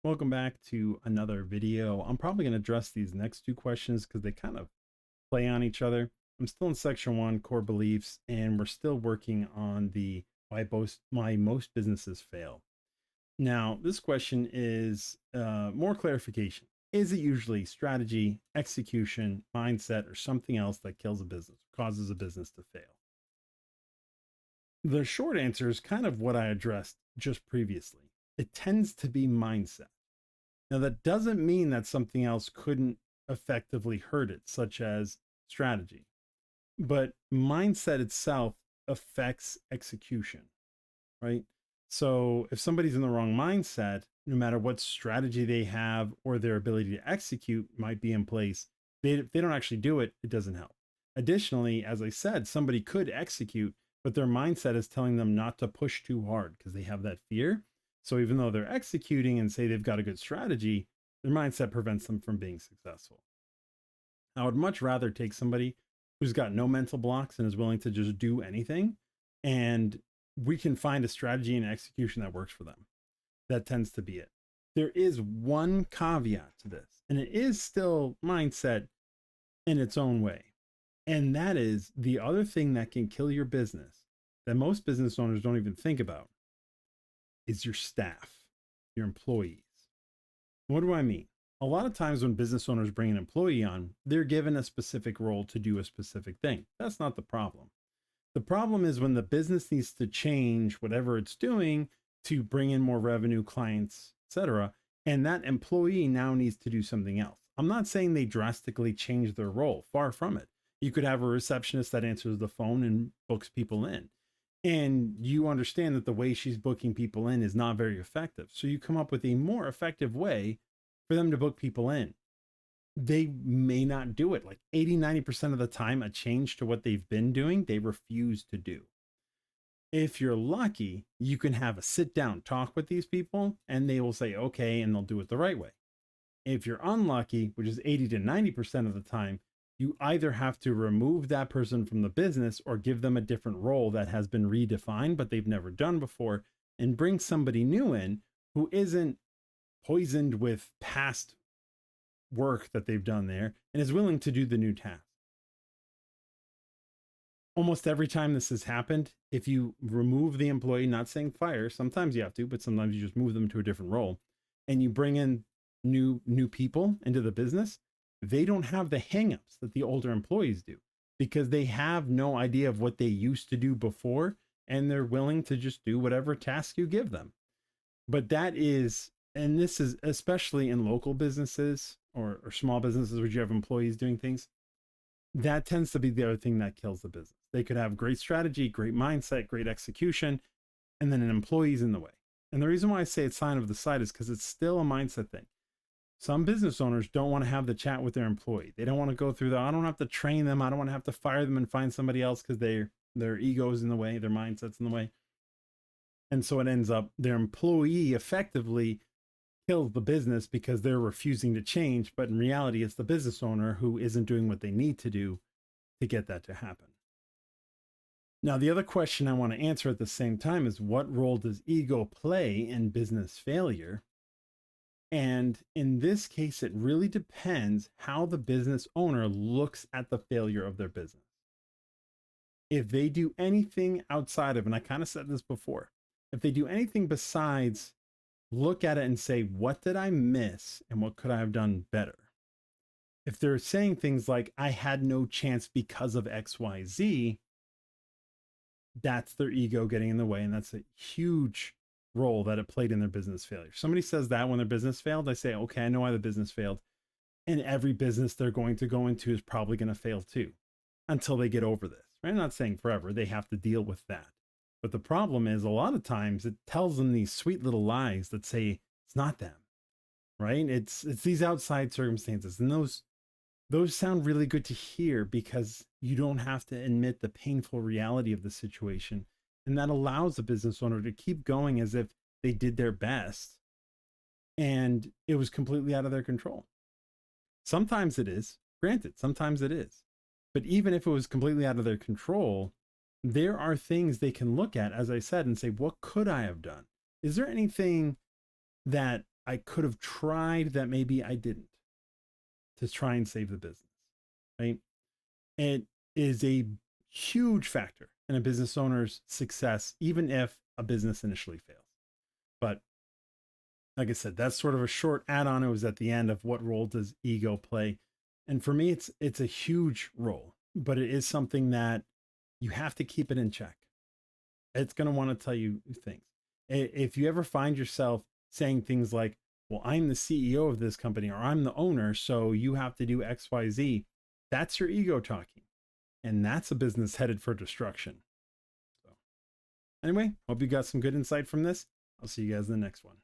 Welcome back to another video. I'm probably going to address these next two questions because they kind of play on each other. I'm still in section one, core beliefs, and we're still working on the why most businesses fail. Now, this question is more clarification. Is it usually strategy, execution, mindset, or something else that kills a business, causes a business to fail? The short answer is kind of what I addressed just previously. It tends to be mindset. Now, that doesn't mean that something else couldn't effectively hurt it, such as strategy, but mindset itself affects execution, right? So, if somebody's in the wrong mindset, no matter what strategy they have or their ability to execute might be in place, if they don't actually do it, it doesn't help. Additionally, as I said, somebody could execute, but their mindset is telling them not to push too hard because they have that fear. So even though they're executing and say they've got a good strategy, their mindset prevents them from being successful. I would much rather take somebody who's got no mental blocks and is willing to just do anything, and we can find a strategy and execution that works for them. That tends to be it. There is one caveat to this, and it is still mindset in its own way. And that is the other thing that can kill your business that most business owners don't even think about is your staff, your employees. What do I mean? A lot of times when business owners bring an employee on, they're given a specific role to do a specific thing. That's not the problem. The problem is when the business needs to change whatever it's doing to bring in more revenue, clients, etc., and that employee now needs to do something else. I'm not saying they drastically change their role, far from it. You could have a receptionist that answers the phone and books people in. And you understand that the way she's booking people in is not very effective. So you come up with a more effective way for them to book people in. They may not do it. Like 80-90% of the time, a change to what they've been doing, they refuse to do. If you're lucky, you can have a sit down talk with these people and they will say, okay, and they'll do it the right way. If you're unlucky, which is 80-90% of the time, you either have to remove that person from the business or give them a different role that has been redefined, but they've never done before, and bring somebody new in who isn't poisoned with past work that they've done there and is willing to do the new task. Almost every time this has happened, if you remove the employee, not saying fire, sometimes you have to, but sometimes you just move them to a different role, and you bring in new people into the business, they don't have the hangups that the older employees do because they have no idea of what they used to do before, and they're willing to just do whatever task you give them. But that is, and this is especially in local businesses or small businesses where you have employees doing things, that tends to be the other thing that kills the business. They could have great strategy, great mindset, great execution, and then an employee's in the way. And the reason why I say it's sign of the side is because it's still a mindset thing. Some business owners don't want to have the chat with their employee. They don't want to go through I don't have to train them. I don't want to have to fire them and find somebody else because their ego's in the way, their mindset's in the way. And so it ends up their employee effectively kills the business because they're refusing to change. But in reality, it's the business owner who isn't doing what they need to do to get that to happen. Now, the other question I want to answer at the same time is what role does ego play in business failure? And in this case, it really depends how the business owner looks at the failure of their business. If they do anything outside of, and I kind of said this before, if they do anything besides look at it and say, what did I miss and what could I have done better? If they're saying things like, I had no chance because of XYZ, that's their ego getting in the way. And that's a huge role that it played in their business failure. Somebody says that when their business failed, I say, okay, I know why the business failed. And every business they're going to go into is probably going to fail too until they get over this. Right? I'm not saying forever. They have to deal with that. But the problem is a lot of times it tells them these sweet little lies that say it's not them, right? It's these outside circumstances. And those sound really good to hear because you don't have to admit the painful reality of the situation. And that allows the business owner to keep going as if they did their best and it was completely out of their control. Sometimes it is, granted, sometimes it is. But even if it was completely out of their control, there are things they can look at, as I said, and say, what could I have done? Is there anything that I could have tried that maybe I didn't, to try and save the business, right? It is a huge factor in a business owner's success, even if a business initially fails. But like I said, that's sort of a short add-on. It was at the end of what role does ego play? And for me, it's a huge role, but it is something that you have to keep it in check. It's going to want to tell you things. If you ever find yourself saying things like, well, I'm the CEO of this company, or I'm the owner, so you have to do XYZ, that's your ego talking. And that's a business headed for destruction. So anyway, hope you got some good insight from this. I'll see you guys in the next one.